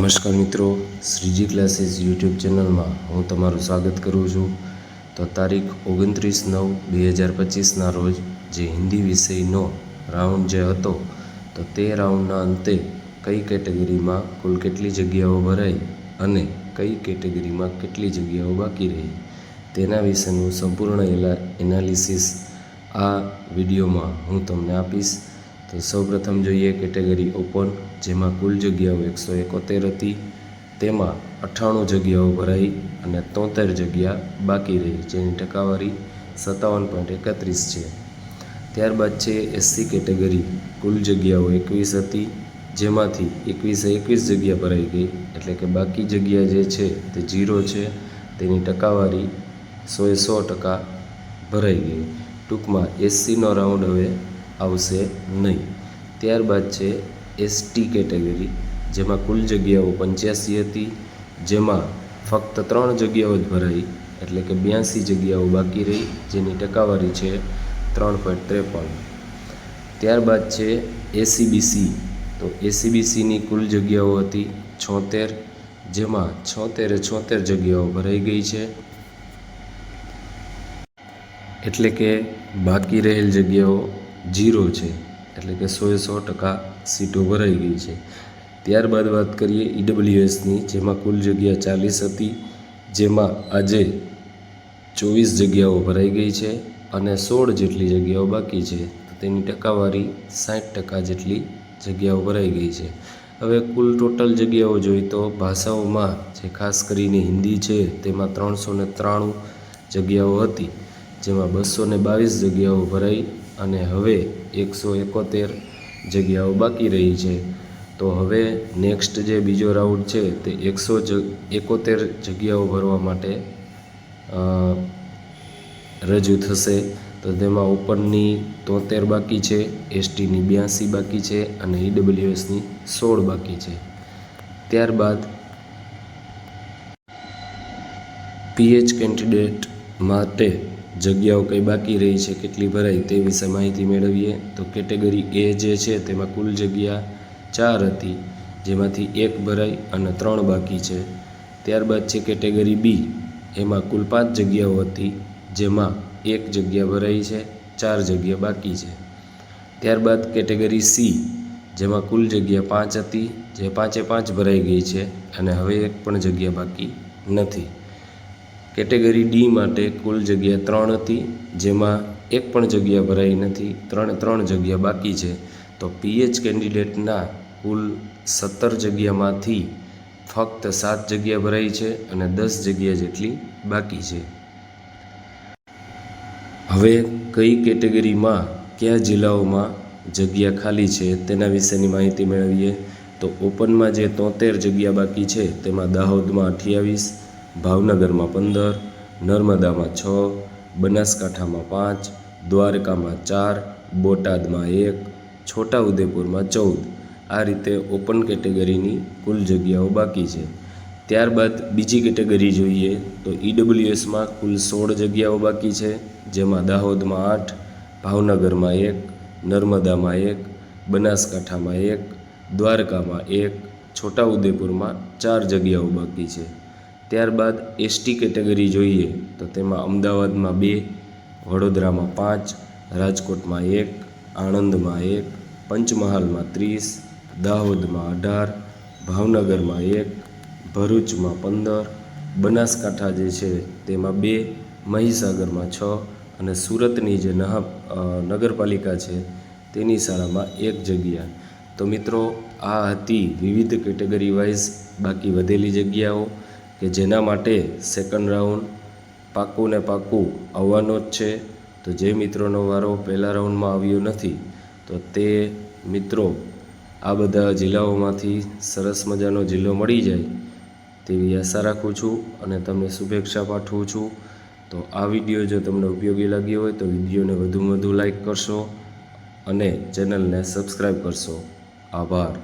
નમસ્કાર મિત્રો, Shriji classes YouTube ચેનલમાં હું તમારું સ્વાગત કરું છું। તો તારીખ 29/9/2025ના રોજ જે હિન્દી વિષયનો રાઉન્ડ જે હતો તો તે રાઉન્ડના અંતે કઈ કેટેગરીમાં કુલ કેટલી જગ્યાઓ ભરાઈ અને કઈ કેટેગરીમાં કેટલી જગ્યાઓ બાકી રહી તેના વિશેનું સંપૂર્ણ એનાલિસિસ આ વિડીયોમાં હું તમને આપીશ। તો સૌપ્રથમ જોઈએ કેટેગરી ઓપન, જેમાં કુલ જગ્યાઓ 171 હતી, તેમાં 98 જગ્યાઓ ભરાઈ અને 73 જગ્યા બાકી રહી, જેની ટકાવારી 57.31 છે। ત્યારબાદ છે એસસી કેટેગરી, કુલ જગ્યાઓ 21 હતી, જેમાંથી 21 જગ્યા ભરાઈ ગઈ, એટલે કે બાકી જગ્યા જે છે તે 0 છે, તેની ટકાવારી 100% ભરાઈ ગઈ। ટૂંકમાં એસસીનો રાઉન્ડ હવે આવશે નહીં। ત્યારબાદ છે એસટી કેટેગરી, જેમાં કુલ જગ્યાઓ 85 હતી, જેમાં ફક્ત 3 જગ્યાઓ જ ભરાઈ, એટલે કે 82 જગ્યાઓ બાકી રહી, જેની ટકાવારી છે 3.53। ત્યારબાદ છે એસીબીસી, તો એસીબીસીની કુલ જગ્યાઓ હતી 76, જેમાં 76 જગ્યાઓ ભરાઈ ગઈ છે, એટલે કે બાકી રહેલ જગ્યાઓ 0 છે, એટલે કે 100% સીટો ભરાઈ ગઈ છે। ત્યારબાદ વાત કરીએ ઈડબ્લ્યુએસની, જેમાં કુલ જગ્યા 40 હતી, જેમાં આજે 24 જગ્યાઓ ભરાઈ ગઈ છે અને 16 જેટલી જગ્યાઓ બાકી છે, તો તેની ટકાવારી 60% જેટલી જગ્યાઓ ભરાઈ ગઈ છે। હવે કુલ ટોટલ જગ્યાઓ જોઈએ તો ભાષાઓમાં જે ખાસ કરીને હિન્દી છે તેમાં 393 જગ્યાઓ હતી, જેમાં 222 જગ્યાઓ ભરાઈ અને હવે 171 જગ્યાઓ બાકી રહી છે। તો હવે નેક્સ્ટ જે બીજો રાઉન્ડ છે તે 171 જગ્યાઓ ભરવા માટે રજૂ થશે। તો તેમાં ઓપનની 73 બાકી છે, એસટીની 82 બાકી છે અને ઈડબ્લ્યુએસની 16 બાકી છે। ત્યારબાદ પીએચ કેન્ડિડેટ માટે જગ્યાઓ કઈ બાકી રહી છે, કેટલી ભરાઈ તે વિશે માહિતી મેળવીએ। તો કેટેગરી એ જે છે તેમાં કુલ જગ્યા 4 હતી, જેમાંથી 1 ભરાઈ અને 3 બાકી છે। ત્યારબાદ છે કેટેગરી બી, એમાં કુલ 5 જગ્યાઓ હતી, જેમાં 1 જગ્યા ભરાઈ છે, 4 જગ્યા બાકી છે। ત્યારબાદ કેટેગરી સી, જેમાં કુલ જગ્યા 5 હતી, જે 5 ભરાઈ ગઈ છે અને હવે 1 પણ જગ્યા બાકી નથી। કેટેગરી ડી માટે કુલ જગ્યા 3 હતી, જેમાં 1 પણ જગ્યા ભરાઈ નથી, 3 જગ્યા બાકી છે। તો પીએચ કેન્ડિડેટના કુલ 17 જગ્યામાંથી ફક્ત 7 જગ્યા ભરાઈ છે અને 10 જગ્યા જેટલી બાકી છે। હવે કઈ કેટેગરીમાં કયા જિલ્લાઓમાં જગ્યા ખાલી છે તેના વિશેની માહિતી મેળવીએ। તો ઓપનમાં જે 73 જગ્યા બાકી છે તેમાં દાહોદમાં 28, ભાવનગરમાં 15, નર્મદામાં 6, બનાસકાંઠામાં 5, દ્વારકામાં 4, બોટાદમાં 1, છોટાઉદેપુરમાં 14, આ રીતે ઓપન કેટેગરીની કુલ જગ્યાઓ બાકી છે। ત્યારબાદ બીજી કેટેગરી જોઈએ તો ઈડબ્લ્યુએસમાં કુલ 16 જગ્યાઓ બાકી છે, જેમાં દાહોદમાં 8, ભાવનગરમાં 1, નર્મદામાં 1, બનાસકાંઠામાં 1, દ્વારકામાં 1, છોટાઉદેપુરમાં 4 જગ્યાઓ બાકી છે। ત્યારબાદ એસટી કેટેગરી જોઈએ તો તેમાં અમદાવાદમાં 2, વડોદરામાં 5, રાજકોટમાં 1, આણંદમાં 1, પંચમહાલમાં 30, દાહોદમાં 18, ભાવનગરમાં 1, ભરૂચમાં 15, બનાસકાંઠા જે છે તેમાં 2, મહીસાગરમાં 6 અને સુરતની જે નગરપાલિકા છે તેની શાળામાં 1 જગ્યા। તો મિત્રો આ હતી વિવિધ કેટેગરી વાઇઝ બાકી વધેલી જગ્યાઓ કે જેના માટે સેકન્ડ રાઉન્ડ પાક્કું ને પાક્કું આવવાનો જ છે। તો જે મિત્રોનો વારો પહેલા રાઉન્ડમાં આવ્યો નથી તો તે મિત્રો આ બધા જિલ્લાઓમાંથી સરસ મજાનો જિલ્લો મળી જાય તેવી આશા રાખું છું અને તમને શુભેચ્છા પાઠવું છું। તો આ વિડીયો જો તમને ઉપયોગી લાગ્યો હોય તો વિડીયોને વધુમાં વધુ લાઈક કરશો અને ચેનલને સબસ્ક્રાઈબ કરશો। આભાર।